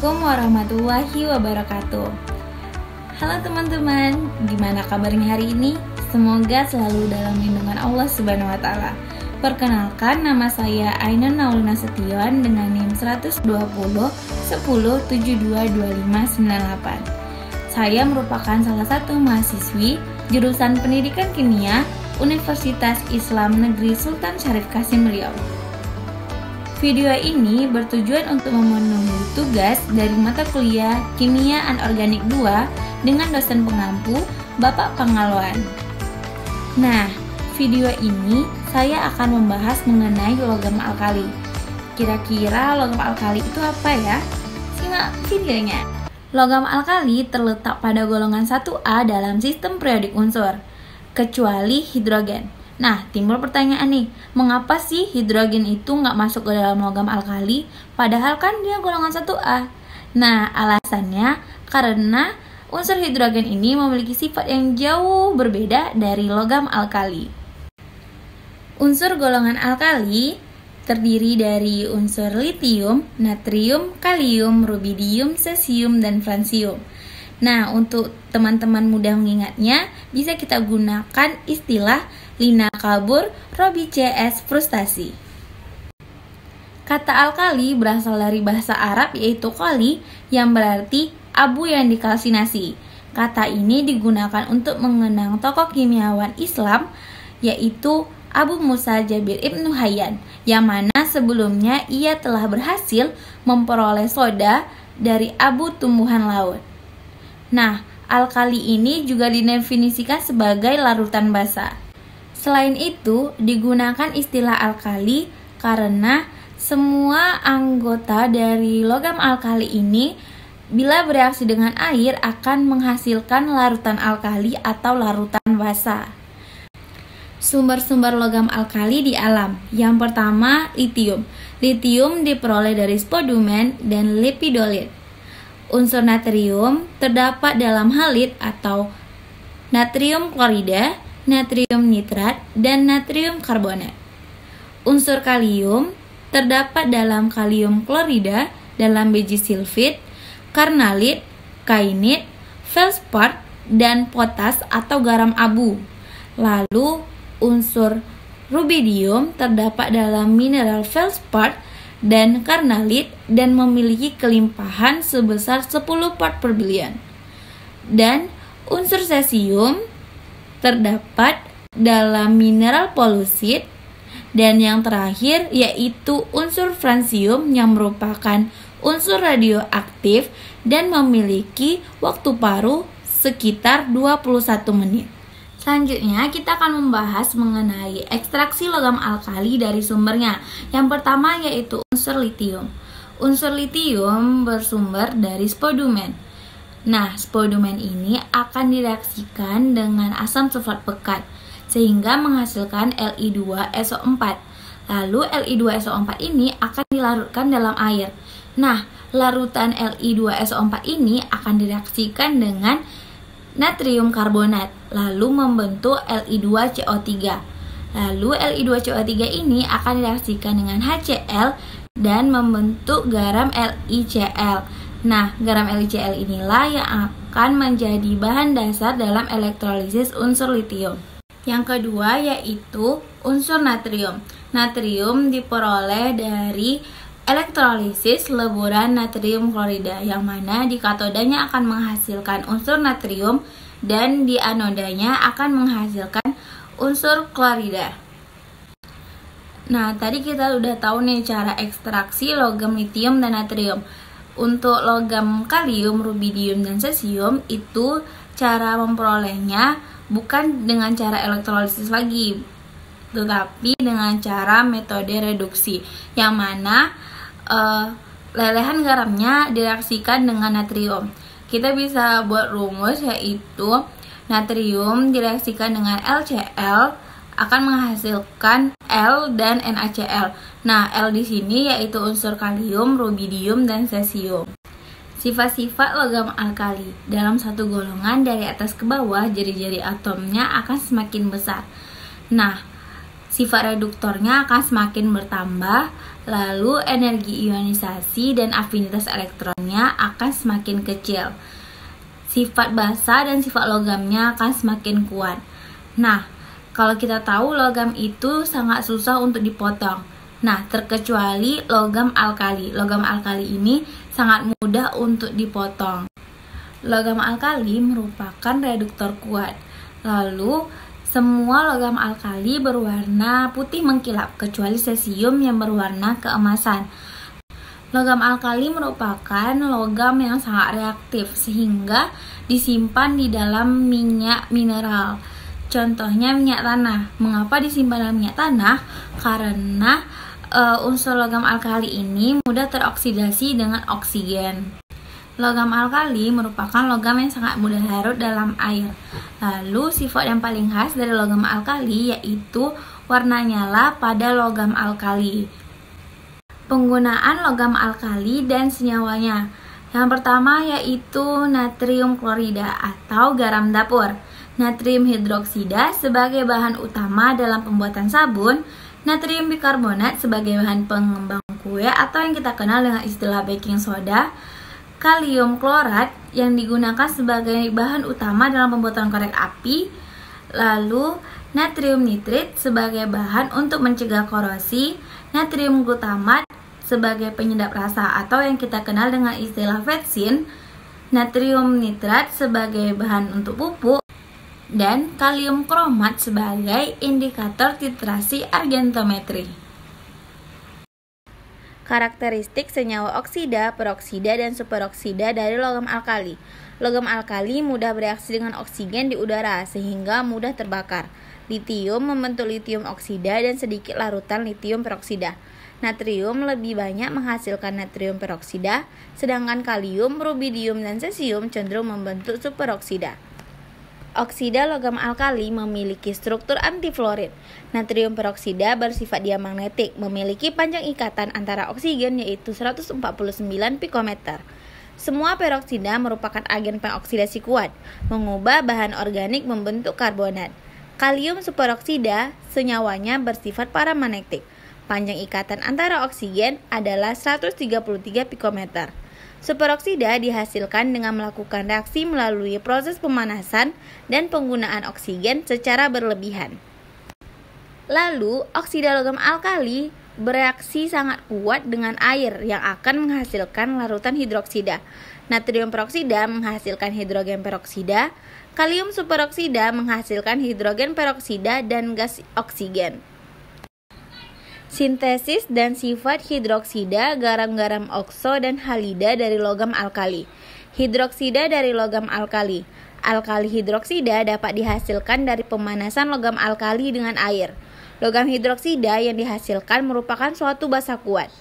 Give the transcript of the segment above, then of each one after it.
Assalamualaikum warahmatullahi wabarakatuh. Halo teman-teman, gimana kabarnya hari ini? Semoga selalu dalam lindungan Allah Subhanahu wa Ta'ala. Perkenalkan, nama saya Ainun Naulina Setion dengan NIM 120 10 72 25 98. Saya merupakan salah satu mahasiswi jurusan Pendidikan Kimia Universitas Islam Negeri Sultan Syarif Kasim Riau. Video ini bertujuan untuk memenuhi tugas dari mata kuliah Kimia Anorganik 2 dengan dosen pengampu Bapak Pangalwan. Nah, video ini saya akan membahas mengenai logam alkali. Kira-kira logam alkali itu apa ya? Simak videonya. Logam alkali terletak pada golongan 1A dalam sistem periodik unsur, kecuali hidrogen. Nah, timbul pertanyaan nih, mengapa sih hidrogen itu nggak masuk ke dalam logam alkali, padahal kan dia golongan 1A? Nah, alasannya karena unsur hidrogen ini memiliki sifat yang jauh berbeda dari logam alkali. Unsur golongan alkali terdiri dari unsur litium, natrium, kalium, rubidium, cesium, dan fransium. Nah, untuk teman-teman mudah mengingatnya, bisa kita gunakan istilah Lina Kabur Robi CS frustasi. Kata alkali berasal dari bahasa Arab yaitu kali yang berarti abu yang dikalsinasi. Kata ini digunakan untuk mengenang tokoh kimiawan Islam yaitu Abu Musa Jabir Ibnu Hayyan, yang mana sebelumnya ia telah berhasil memperoleh soda dari abu tumbuhan laut. Nah, alkali ini juga didefinisikan sebagai larutan basa. Selain itu, digunakan istilah alkali karena semua anggota dari logam alkali ini bila bereaksi dengan air akan menghasilkan larutan alkali atau larutan basa. Sumber-sumber logam alkali di alam. Yang pertama, litium. Litium diperoleh dari spodumen dan lepidolit. Unsur natrium terdapat dalam halit atau natrium klorida, natrium nitrat, dan natrium karbonat. Unsur kalium terdapat dalam kalium klorida, dalam biji silfit, karnalit, kainit, felspar, dan potas atau garam abu. Lalu, unsur rubidium terdapat dalam mineral felspar dan karnalit dan memiliki kelimpahan sebesar 10 part per billion. Dan unsur cesium terdapat dalam mineral polusit, dan yang terakhir yaitu unsur fransium yang merupakan unsur radioaktif dan memiliki waktu paruh sekitar 21 menit. Selanjutnya kita akan membahas mengenai ekstraksi logam alkali dari sumbernya. Yang pertama yaitu unsur litium. Unsur litium bersumber dari spodumen. Nah, spodumen ini akan direaksikan dengan asam sulfat pekat sehingga menghasilkan Li2SO4. Lalu Li2SO4 ini akan dilarutkan dalam air. Nah, larutan Li2SO4 ini akan direaksikan dengan natrium karbonat lalu membentuk Li2CO3. Lalu Li2CO3 ini akan direaksikan dengan HCl dan membentuk garam LiCl. Nah, garam LiCl inilah yang akan menjadi bahan dasar dalam elektrolisis unsur litium. Yang kedua yaitu unsur natrium. Natrium diperoleh dari elektrolisis leburan natrium klorida, yang mana di katodanya akan menghasilkan unsur natrium dan di anodanya akan menghasilkan unsur klorida. Nah, tadi kita udah tahu nih cara ekstraksi logam litium dan natrium. Untuk logam kalium, rubidium, dan cesium itu cara memperolehnya bukan dengan cara elektrolisis lagi, tetapi dengan cara metode reduksi, yang mana lelehan garamnya direaksikan dengan natrium. Kita bisa buat rumus yaitu natrium direaksikan dengan LCl akan menghasilkan L dan NaCl. Nah, L di sini yaitu unsur kalium, rubidium, dan cesium. Sifat-sifat logam alkali. Dalam satu golongan dari atas ke bawah, jari-jari atomnya akan semakin besar. Nah, sifat reduktornya akan semakin bertambah, lalu energi ionisasi dan afinitas elektronnya akan semakin kecil. Sifat basa dan sifat logamnya akan semakin kuat. Nah, kalau kita tahu logam itu sangat susah untuk dipotong. Nah, terkecuali logam alkali. Logam alkali ini sangat mudah untuk dipotong. Logam alkali merupakan reduktor kuat. Lalu, semua logam alkali berwarna putih mengkilap, kecuali cesium yang berwarna keemasan. Logam alkali merupakan logam yang sangat reaktif, sehingga disimpan di dalam minyak mineral. Contohnya minyak tanah. Mengapa disimpan dalam minyak tanah? Karena unsur logam alkali ini mudah teroksidasi dengan oksigen. Logam alkali merupakan logam yang sangat mudah larut dalam air. Lalu sifat yang paling khas dari logam alkali yaitu warna nyala pada logam alkali. Penggunaan logam alkali dan senyawanya. Yang pertama yaitu natrium klorida atau garam dapur. Natrium hidroksida sebagai bahan utama dalam pembuatan sabun, natrium bikarbonat sebagai bahan pengembang kue atau yang kita kenal dengan istilah baking soda, kalium klorat yang digunakan sebagai bahan utama dalam pembuatan korek api, lalu natrium nitrit sebagai bahan untuk mencegah korosi, natrium glutamat sebagai penyedap rasa atau yang kita kenal dengan istilah vetsin, natrium nitrat sebagai bahan untuk pupuk, dan kalium kromat sebagai indikator titrasi argentometri. Karakteristik senyawa oksida, peroksida, dan superoksida dari logam alkali. Logam alkali mudah bereaksi dengan oksigen di udara sehingga mudah terbakar. Litium membentuk litium oksida dan sedikit larutan litium peroksida. Natrium lebih banyak menghasilkan natrium peroksida, sedangkan kalium, rubidium, dan cesium cenderung membentuk superoksida. Oksida logam alkali memiliki struktur antifluorid. Natrium peroksida bersifat diamagnetik, memiliki panjang ikatan antara oksigen yaitu 149 pikometer. Semua peroksida merupakan agen pengoksidasi kuat, mengubah bahan organik membentuk karbonat. Kalium superoksida senyawanya bersifat paramagnetik. Panjang ikatan antara oksigen adalah 133 pikometer. Superoksida dihasilkan dengan melakukan reaksi melalui proses pemanasan dan penggunaan oksigen secara berlebihan. Lalu, oksida logam alkali bereaksi sangat kuat dengan air yang akan menghasilkan larutan hidroksida. Natrium peroksida menghasilkan hidrogen peroksida, kalium superoksida menghasilkan hidrogen peroksida dan gas oksigen. Sintesis dan sifat hidroksida, garam-garam okso dan halida dari logam alkali. Hidroksida dari logam alkali. Alkali hidroksida dapat dihasilkan dari pemanasan logam alkali dengan air. Logam hidroksida yang dihasilkan merupakan suatu basa kuat.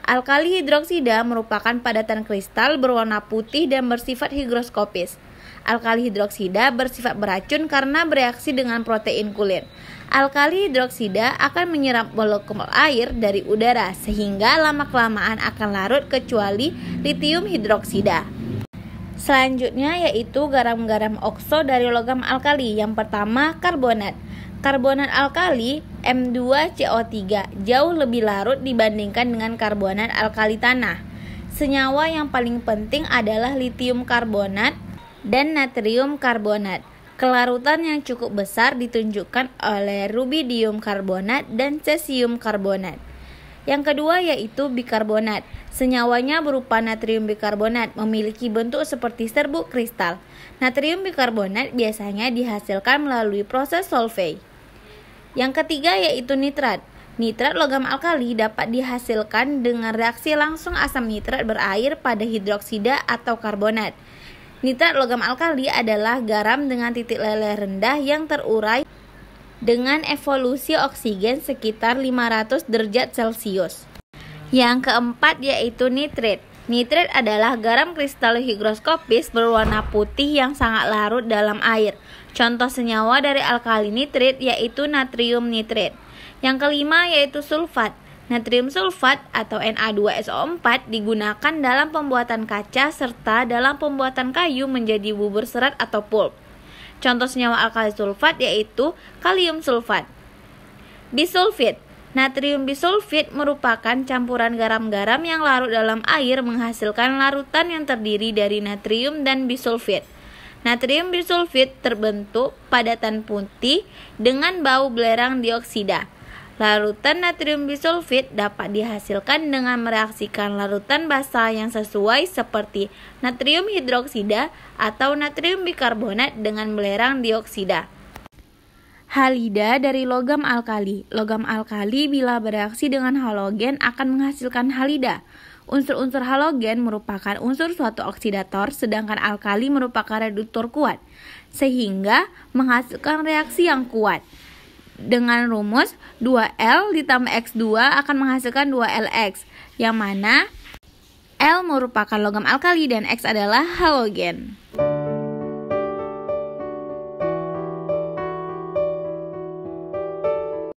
Alkali hidroksida merupakan padatan kristal berwarna putih dan bersifat higroskopis. Alkali hidroksida bersifat beracun karena bereaksi dengan protein kulit. Alkali hidroksida akan menyerap molekul air dari udara sehingga lama-kelamaan akan larut kecuali litium hidroksida. Selanjutnya yaitu garam-garam okso dari logam alkali. Yang pertama karbonat. Karbonat alkali M2CO3 jauh lebih larut dibandingkan dengan karbonat alkali tanah. Senyawa yang paling penting adalah litium karbonat dan natrium karbonat. Kelarutan yang cukup besar ditunjukkan oleh rubidium karbonat dan cesium karbonat. Yang kedua yaitu bikarbonat. Senyawanya berupa natrium bikarbonat, memiliki bentuk seperti serbuk kristal. Natrium bikarbonat biasanya dihasilkan melalui proses solvay. Yang ketiga yaitu nitrat. Nitrat logam alkali dapat dihasilkan dengan reaksi langsung asam nitrat berair pada hidroksida atau karbonat. Nitrat logam alkali adalah garam dengan titik leleh rendah yang terurai dengan evolusi oksigen sekitar 500 derajat Celcius. Yang keempat yaitu nitrit. Nitrit adalah garam kristal higroskopis berwarna putih yang sangat larut dalam air. Contoh senyawa dari alkali nitrit yaitu natrium nitrit. Yang kelima yaitu sulfat. Natrium sulfat atau Na2SO4 digunakan dalam pembuatan kaca serta dalam pembuatan kayu menjadi bubur serat atau pulp. Contoh senyawa alkali sulfat yaitu kalium sulfat. Bisulfit. Natrium bisulfit merupakan campuran garam-garam yang larut dalam air menghasilkan larutan yang terdiri dari natrium dan bisulfit. Natrium bisulfit terbentuk padatan putih dengan bau belerang dioksida. Larutan natrium bisulfit dapat dihasilkan dengan mereaksikan larutan basa yang sesuai seperti natrium hidroksida atau natrium bikarbonat dengan belerang dioksida. Halida dari logam alkali. Logam alkali bila bereaksi dengan halogen akan menghasilkan halida. Unsur-unsur halogen merupakan unsur suatu oksidator, sedangkan alkali merupakan reduktor kuat, sehingga menghasilkan reaksi yang kuat. Dengan rumus 2L ditambah X2 akan menghasilkan 2LX, yang mana L merupakan logam alkali dan X adalah halogen.